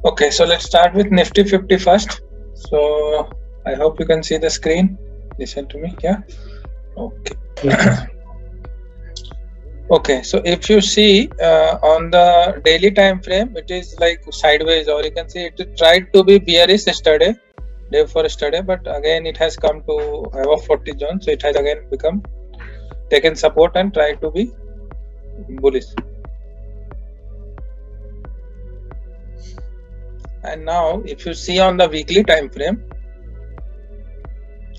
Okay, so let's start with Nifty 50 first. So I hope you can see the screen. Listen to me, yeah? Okay. Yes. Okay, so if you see on the daily time frame, it is like sideways, or you can see it tried to be bearish yesterday, day before yesterday, but again it has come to above 40 zone, so it has again become taken support and tried to be bullish. And now if you see on the weekly time frame,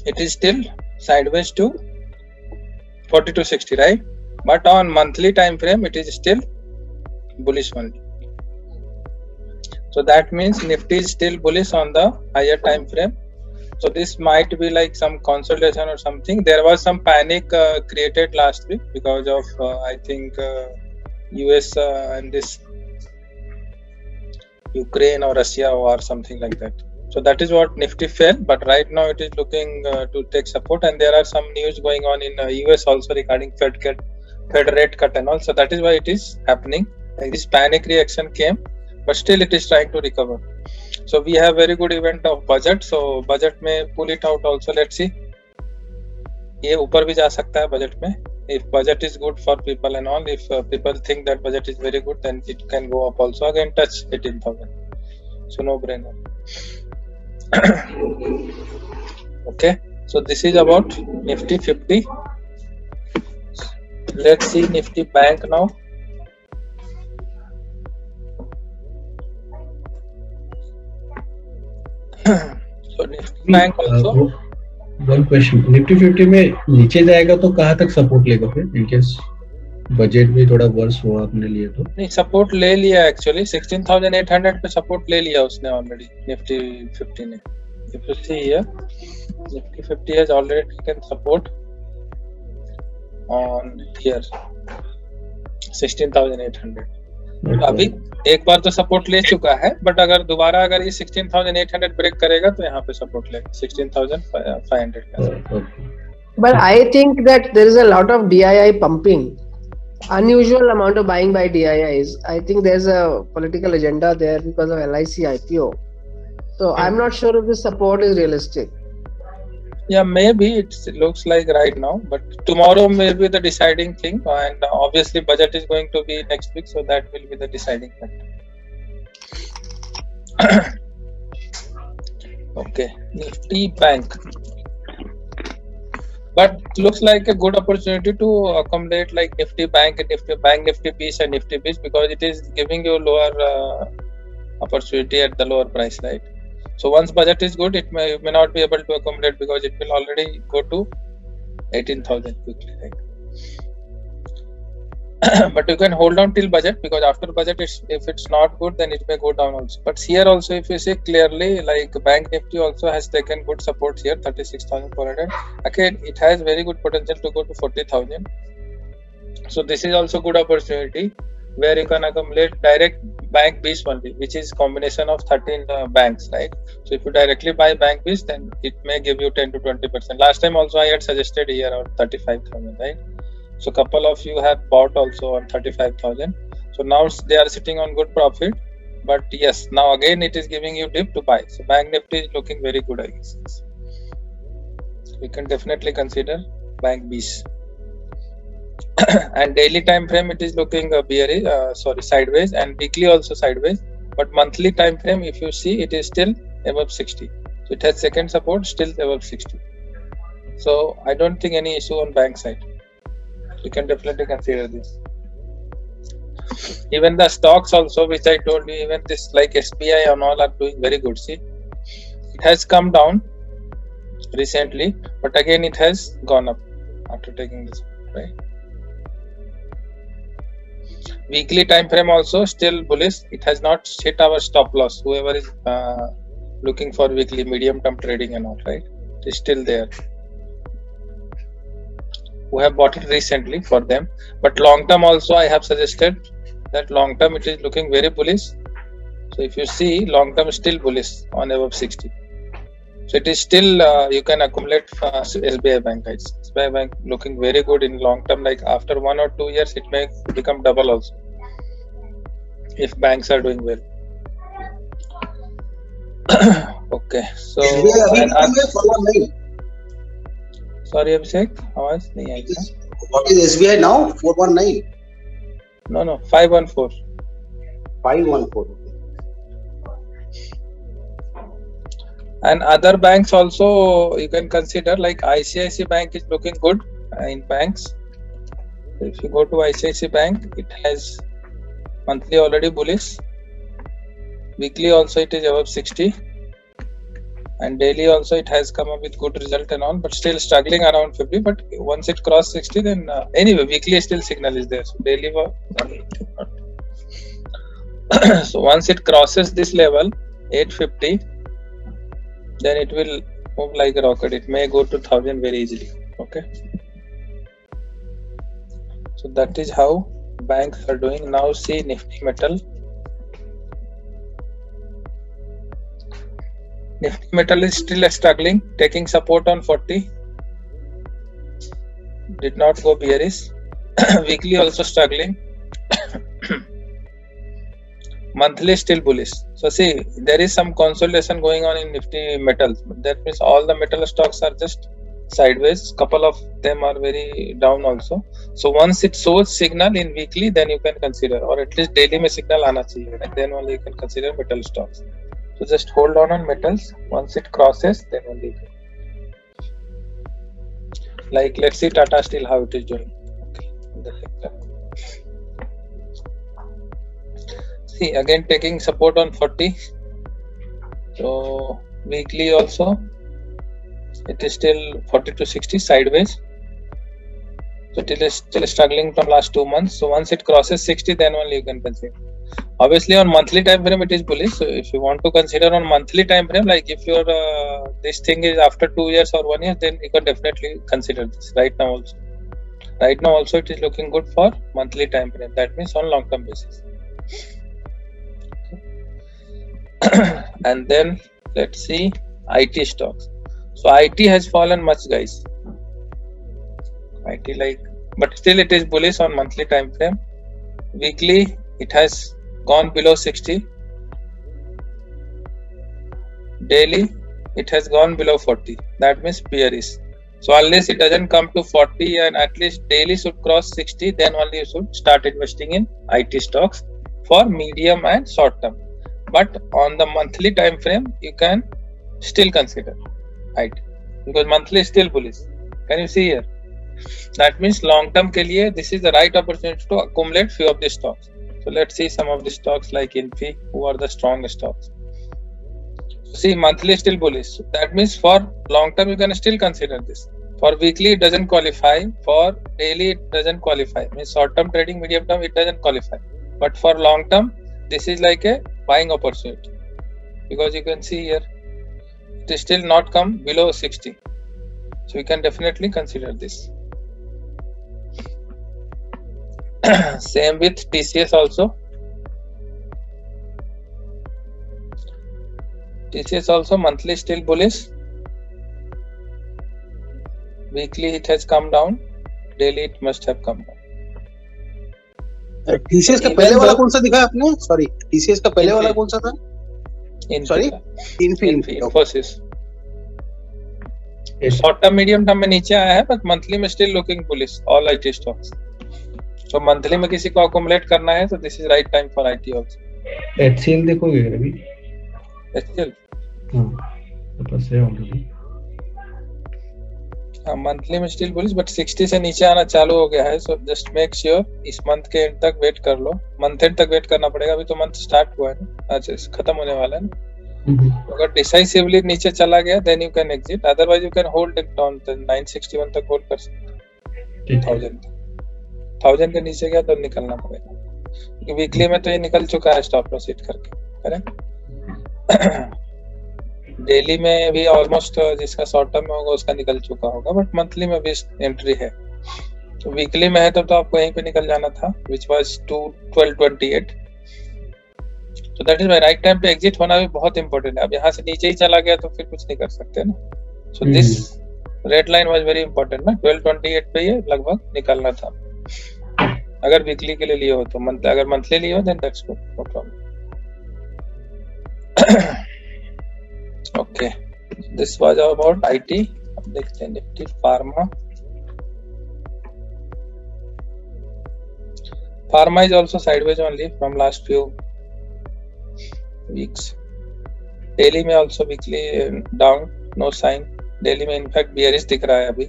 it is still sideways to 4260, right? But on monthly time frame, it is still bullish only. So that means Nifty is still bullish on the higher time frame. So this might be like some consolidation or something. There was some panic created last week because of I think US and this Ukraine or Russia or something like that. So that is what Nifty fell, but right now it is looking to take support, and there are some news going on in US also regarding Fed rate cut and all. So that is why it is happening. Like this panic reaction came, but still it is trying to recover. So we have very good event of budget. So budget में pull it out also. Let's see. ये ऊपर भी जा सकता है budget में. If budget is good for people and all, if people think that budget is very good, then it can go up also. Again touch 18,000. So no brainer. Okay. So this is about Nifty 50. Let's see Nifty Bank now. So Nifty Bank also. One question, Nifty 50 में नीचे जाएगा तो कहाँ तक support लेगा फिर in case budget भी थोड़ा वर्स हुआ आपने लिए तो? नहीं, सपोर्ट ले लिया एक्चुअली 16,800 पे सपोर्ट ले लिया उसने ऑलरेडी Nifty 50 ने. If you see here, Nifty 50 has already taken support on here 16,800. अभी एक बार तो सपोर्ट ले चुका है, बट अगर दोबारा अगर ये 16,800 ब्रेक करेगा तो यहाँ पे सपोर्ट लेगा 16,500 का. But I think that there is a lot of DII pumping, unusual amount of buying by DIIs. I think there's a political agenda there because of LIC IPO. So I'm not sure if this support is realistic. Yeah, maybe it looks like right now, but tomorrow may be the deciding thing, and obviously budget is going to be next week, so that will be the deciding factor. Okay, Nifty Bank. But looks like a good opportunity to accommodate like Nifty Bank and Nifty Piece and Nifty Piece, because it is giving you lower opportunity at the lower price, right? So once budget is good, it may not be able to accommodate because it will already go to 18,000 quickly, right? But you can hold on till budget, because after budget, if it's not good, then it may go down also. But here also, if you see clearly, like Bank Nifty also has taken good support here, 36,400. Again, it has very good potential to go to 40,000. So this is also good opportunity where you can accumulate direct Bank Bees only, which is combination of 13 banks, right? So if you directly buy Bank Bees, then it may give you 10 to 20%. Last time also I had suggested here around 35,000, right? So couple of you have bought also on 35,000. So now they are sitting on good profit. But yes, now again it is giving you dip to buy. So Bank Nifty is looking very good, I guess. So we can definitely consider Bank Bees. And daily time frame it is looking bearish, sideways, and weekly also sideways. But monthly time frame, if you see, it is still above 60. So it has second support still above 60. So I don't think any issue on bank side. We can definitely consider this. Even the stocks also, which I told you, even this like SBI and all are doing very good. See, it has come down recently, but again it has gone up after taking this, right? Weekly time frame also still bullish. It has not hit our stop loss. Whoever is looking for weekly medium term trading and all, right, it is still there. Who have bought it recently for them. But long term also I have suggested that long term it is looking very bullish. So if you see, long term still bullish on above 60. So it is still you can accumulate SBI Bank, guys. SBI Bank looking very good in long term. Like after 1 or 2 years, it may become double also if banks are doing well. Okay, so SBI अभी and कितना है 419. sorry Abhishek, आवाज नहीं आई था. What is SBI now? 419. No, 514. 514. And other banks also you can consider, like ICICI Bank is looking good in banks. If you go to ICICI Bank, it has monthly already bullish, weekly also it is above 60, and daily also it has come up with good result and all, but still struggling around 50. But once it cross 60, then anyway weekly still signal is there, so daily so once it crosses this level 850, then it will move like a rocket. It may go to 1000 very easily. Okay, so that is how banks are doing. Now see Nifty Metal. Nifty Metal is still struggling, taking support on 40. Did not go bearish. Weekly also struggling. Monthly still bullish. So see, there is some consolidation going on in Nifty Metals. That means all the metal stocks are just sideways. Couple of them are very down also. So once it shows signal in weekly, then you can consider, or at least daily में signal आना चाहिए, and then only you can consider metal stocks. So just hold on metals. Once it crosses, then only. Like let's see Tata Steel how it is doing. Okay. See again taking support on 40. So weekly also it is still 40 to 60 sideways. So it is still struggling from last 2 months. So once it crosses 60, then only you can consider. Obviously on monthly time frame it is bullish. So if you want to consider on monthly time frame, like if your this thing is after 2 years or 1 year, then you can definitely consider this. Right now also it is looking good for monthly time frame. That means on long term basis. And then let's see IT stocks. So IT has fallen much, guys. IT but still it is bullish on monthly time frame. Weekly it has gone below 60. Daily it has gone below 40. That means bearish. So unless it doesn't come to 40 and at least daily should cross 60, then only you should start investing in IT stocks for medium and short term. But on the monthly time frame, you can still consider IT because monthly is still bullish. Can you see here? That means long term ke liye, this is the right opportunity to accumulate few of the stocks. So let's see some of the stocks like Infi, who are the strong stocks. See, monthly is still bullish. So that means for long term you can still consider this. For weekly it doesn't qualify. For daily it doesn't qualify. Means short term trading, medium term it doesn't qualify. But for long term, this is like a buying opportunity because you can see here it is still not come below 60. So you can definitely consider this. Same with TCS also. TCS also monthly still bullish. Weekly it has come down. Daily it must have come down. TCS का पहले वाला कौन सा दिखा आपने? Sorry, TCS का पहले वाला कौन सा था? Sorry, Infosys. Short term, medium term में नीचे आया है, but monthly में still looking bullish. All IT stocks. So monthly में किसी को accumulate करना है, so this is right time for IT also. HCL देखोगे अभी? HCL. हाँ, तो बस है already. हाँ, monthly में still bullish, but 60 से नीचे आना चालू हो गया है, so just make sure इस month के end तक wait कर लो. Month end तक wait करना पड़ेगा, अभी तो month start हुआ है ना, अच्छा खत्म होने वाला है ना. अगर decisively नीचे चला गया, then you can exit. Otherwise you can hold it down. 961 तक hold कर सकते हो. 1000 के नीचे गया तो निकलना पड़ेगा. वीकली में तो ये निकल चुका है स्टॉप लॉस हिट करके, करेक्ट. डेली में भी ऑलमोस्ट जिसका शॉर्ट टर्म में होगा उसका निकल चुका होगा, बट मंथली में भी एंट्री है. तो वीकली में है तो आपको यहीं पे निकल जाना था, विच वाज 1228. तो that is my right time पे एग्जिट होना भी बहुत इंपॉर्टेंट है. अब यहाँ से नीचे ही चला गया तो फिर कुछ नहीं कर सकते ना. So this red line was very important ना. 1228 पे ये लगभग निकलना था अगर वीकली के लिए हो तो. अगर मंथली लिए हो then that's good, no problem. Okay, this was about IT. अब देखते हैं Nifty pharma. Pharma is also sideways only from last few weeks. Daily में also weekly down, no sign. Daily में इनफैक्ट बियरिश दिख रहा है अभी।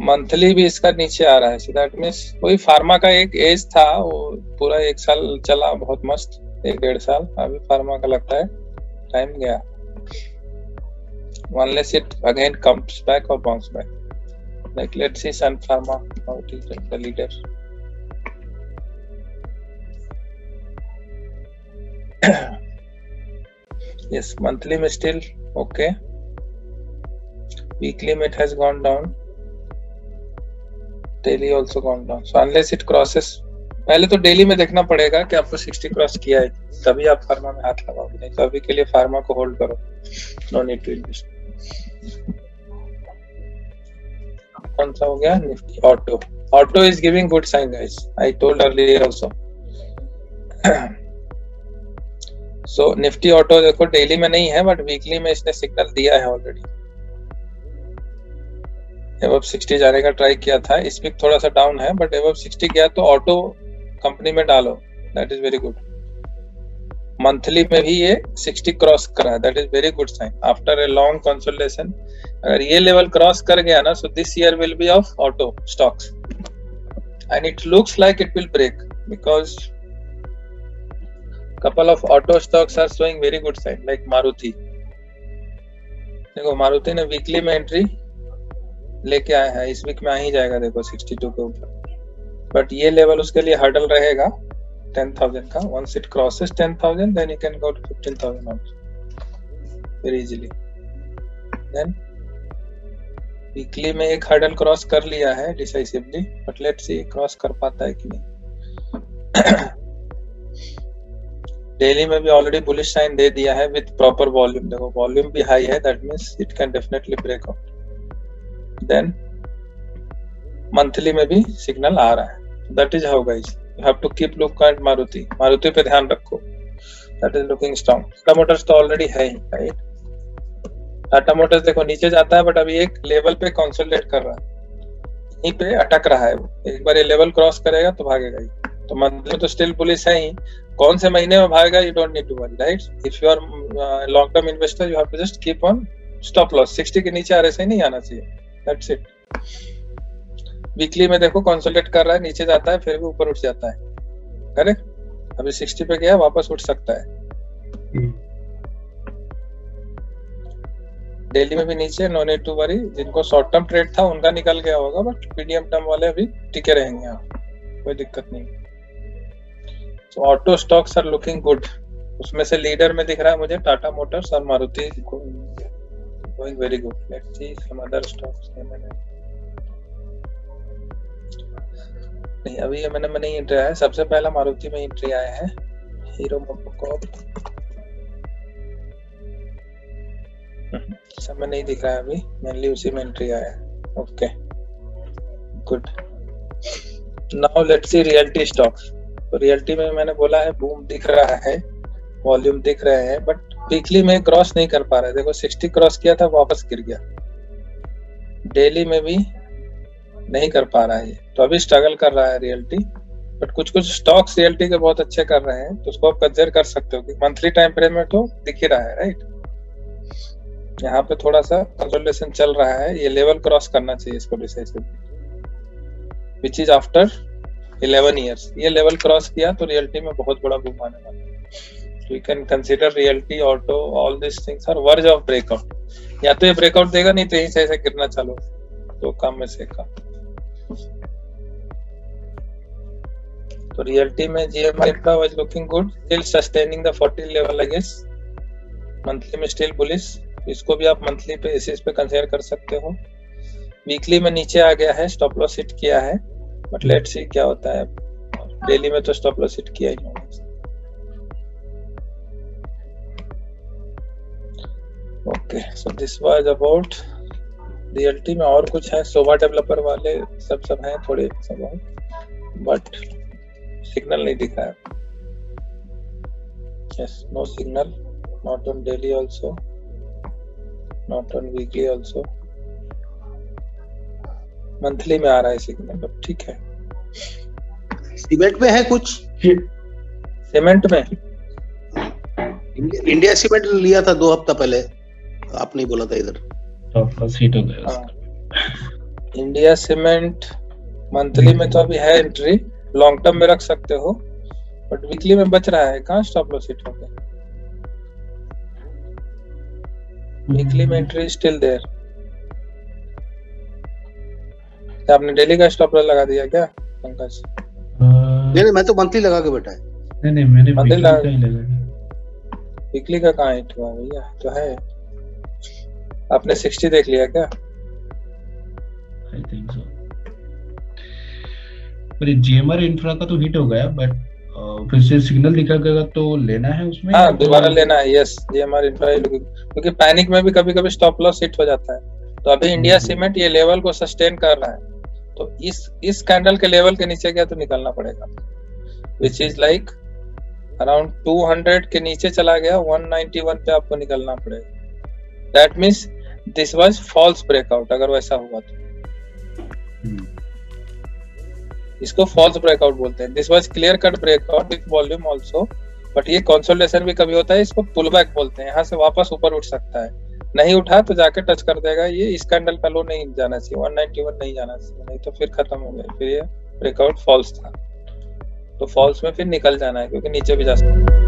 मंथली भी इसका नीचे आ रहा है, सो दैट मींस वही फार्मा का एक एज था, वो पूरा 1 साल चला बहुत मस्त, 1-1.5 साल। अभी फार्मा का लगता है टाइम गया, unless it again comes back or bounce back. Like let's see Sun Pharma, how it is the leader. Yes, monthly में still okay, weekly में it has gone down, daily also gone down. So unless it crosses, पहले तो daily में देखना पड़ेगा कि आपको 60 cross किया है, तभी आप फार्मा में हाथ लगाओगे, नहीं तो अभी के लिए फार्मा को होल्ड करो, नो नीड टू इन्वेस्ट। कौन सा हो गया? Nifty auto. Auto is giving good sign guys, I told earlier also. So Nifty auto देखो डेली में नहीं है, बट वीकली में इसने सिग्नल दिया है ऑलरेडी। एबव 60 जाने का ट्राई किया था, इस वीक थोड़ा सा डाउन है, बट एबव 60 गया तो ऑटो कंपनी में डालो, that is very good. Monthly में भी ये 60 क्रॉस करा है, that is very good sign after a long consolidation. अगर ये लेवल क्रॉस कर गया ना, so this year will be of auto stocks and it looks like it will break, because couple of auto stocks are showing very good sign, like Maruti. देखो मारुति ने weekly में entry लेके आया है, इस वीक में आ ही जाएगा देखो 62 के ऊपर, बट ये लेवल उसके लिए हर्डल रहेगा 10,000 का। once it crosses 10,000 then you can go to 15,000 also very easily। then weekly में एक हर्डल क्रॉस कर लिया है decisively, but let's see cross कर पाता है कि नहीं। डेली में भी ऑलरेडी बुलिश साइन दे दिया है विद प्रॉपर वॉल्यूम, देखो वॉल्यूम भी हाई है, that means it can definitely break out. Then monthly में भी सिग्नल आ रहा है, that is how guys you have to keep look at Maruti. Maruti पे ध्यान रखो, that is looking strong. Tata motors तो ऑलरेडी है ही, राइट। टाटा मोटर्स देखो नीचे जाता है, बट अभी एक लेवल पे कंसोलिडेट कर रहा है, यहीं पे अटक रहा है वो। एक बार ये लेवल क्रॉस करेगा तो भागेगा ही। तो मंथली तो स्टिल बुलिश है ही, कौन से महीने में भागेगा you don't need to worry, right. If you are long term investor you have to just keep on stop loss. 60 के नीचे ऐसे ही नहीं आना चाहिए, दैट्स इट। वीकली में देखो कंसोलिडेट कर रहा है, नीचे जाता है फिर भी ऊपर उठ जाता है, करेक्ट। अभी 60 पे गया, वापस उठ सकता है। डेली में भी नीचे, नो नीड टू वरी। जिनको शॉर्ट टर्म ट्रेड था उनका निकल गया होगा, बट मीडियम टर्म वाले अभी टिके रहेंगे यहाँ, कोई दिक्कत नहीं। So auto stocks are looking good। उसमें से लीडर में दिख रहा है मुझे टाटा मोटर्स और Maruti going very good। Let's see some other stocks। नहीं, अभी ये मैंने नहीं एंट्री आया है, सबसे पहला मारुति में एंट्री आया है। हीरो मोटोकॉर्प सब में नहीं दिख रहा है अभी, मेनली उसी में एंट्री आया है। Okay good. Now let's see realty stocks. तो रियल्टी में मैंने बोला है बूम दिख रहा है, वॉल्यूम दिख रहे हैं, बट वीकली में क्रॉस नहीं कर पा रहा है। देखो 60 क्रॉस किया था, वापस गिर गया। डेली में भी नहीं कर पा रहा है, तो अभी स्ट्रगल कर रहा है रियल्टी। बट कुछ कुछ स्टॉक्स रियल्टी के बहुत अच्छे कर रहे हैं, तो उसको आप कंसीडर कर सकते हो कि मंथली टाइम फ्रेम में तो दिख ही रहा है, राइट। यहाँ पे थोड़ा सा कंसोलिडेशन चल रहा है, ये लेवल क्रॉस करना चाहिए इसको decisively, which is after 11 years। ये लेवल क्रॉस किया तो रियल्टी में बहुत बड़ा बूम आने वाला है। So you can consider realty, auto, all these things are verge of breakout। या तो ये ब्रेकआउट देगा, नहीं तो यहीं से ऐसे गिरना चालू, तो कम में से कम। तो रियल्टी में GM Infra was looking good, still sustaining the 40 level I guess। Monthly में स्टिल बुलिश, इसको भी आप मंथली पे बेसिस पे कंसीडर कर सकते हो। वीकली में नीचे आ गया है, स्टॉप लॉस हिट किया है, बट लेट्स सी क्या होता है। डेली में तो स्टॉप लॉस हिट किया ही नहीं। Okay, so this was about realty में। और कुछ है, सोवा डेवलपर वाले सब हैं थोड़े सब, बट सिग्नल नहीं दिख रहा है। Yes, no signal, not on daily also, not on weekly also. Monthly में आ रहा है सिग्नल, अब ठीक है। सीमेंट में है कुछ? सीमेंट में इंडिया सीमेंट लिया था 2 हफ्ता पहले, आपने बोला था इधर टॉप लॉस हिट हो गया। इंडिया सीमेंट मंथली में तो अभी है एंट्री, लॉन्ग टर्म में रख सकते हो, बट वीकली में बच रहा है, कहाँ स्टॉप लॉस हिट हो गया। वीकली में एंट्री स्टिल देयर। क्या आपने डेली का स्टॉप लॉस लगा दिया क्या पंकज? नहीं, मैं तो मंथली लगा के बैठा है। नहीं मैंने वीकली का ही लगा। वीकली का कहाँ हिट हुआ भैया? तो है, आपने 60 देख लिया क्या? I think so. पर जीएमआर इंफ्रा का तो हिट हो गया, बट फिर से सिग्नल दिखाएगा तो लेना है उसमें। हाँ, दोबारा लेना है। यस, जीएमआर इंफ्रा, क्योंकि पैनिक में भी कभी-कभी स्टॉप लॉस हिट हो जाता है। तो अभी इंडिया सीमेंट ये लेवल को सस्टेन कर रहा है, तो इस कैंडल के लेवल के नीचे गया तो निकलना पड़ेगा, विच इज लाइक अराउंड 200 के नीचे चला गया, 191 पे आपको निकलना पड़ेगा। That means this was false breakout. अगर वैसा हुआ तो इसको फॉल्स ब्रेकआउट बोलते हैं। This was clear cut breakout with volume also, but ये कंसोलिडेशन भी कभी होता है, इसको पुल बैक बोलते हैं। यहाँ से वापस ऊपर उठ सकता है, नहीं उठा तो जाके टच कर देगा। ये इस कैंडल का लो नहीं जाना चाहिए, 191 नहीं जाना चाहिए, नहीं तो फिर खत्म हो गया। फिर ये ब्रेकआउट फॉल्स था, तो फॉल्स में फिर निकल जाना है, क्योंकि नीचे भी जा सकता है।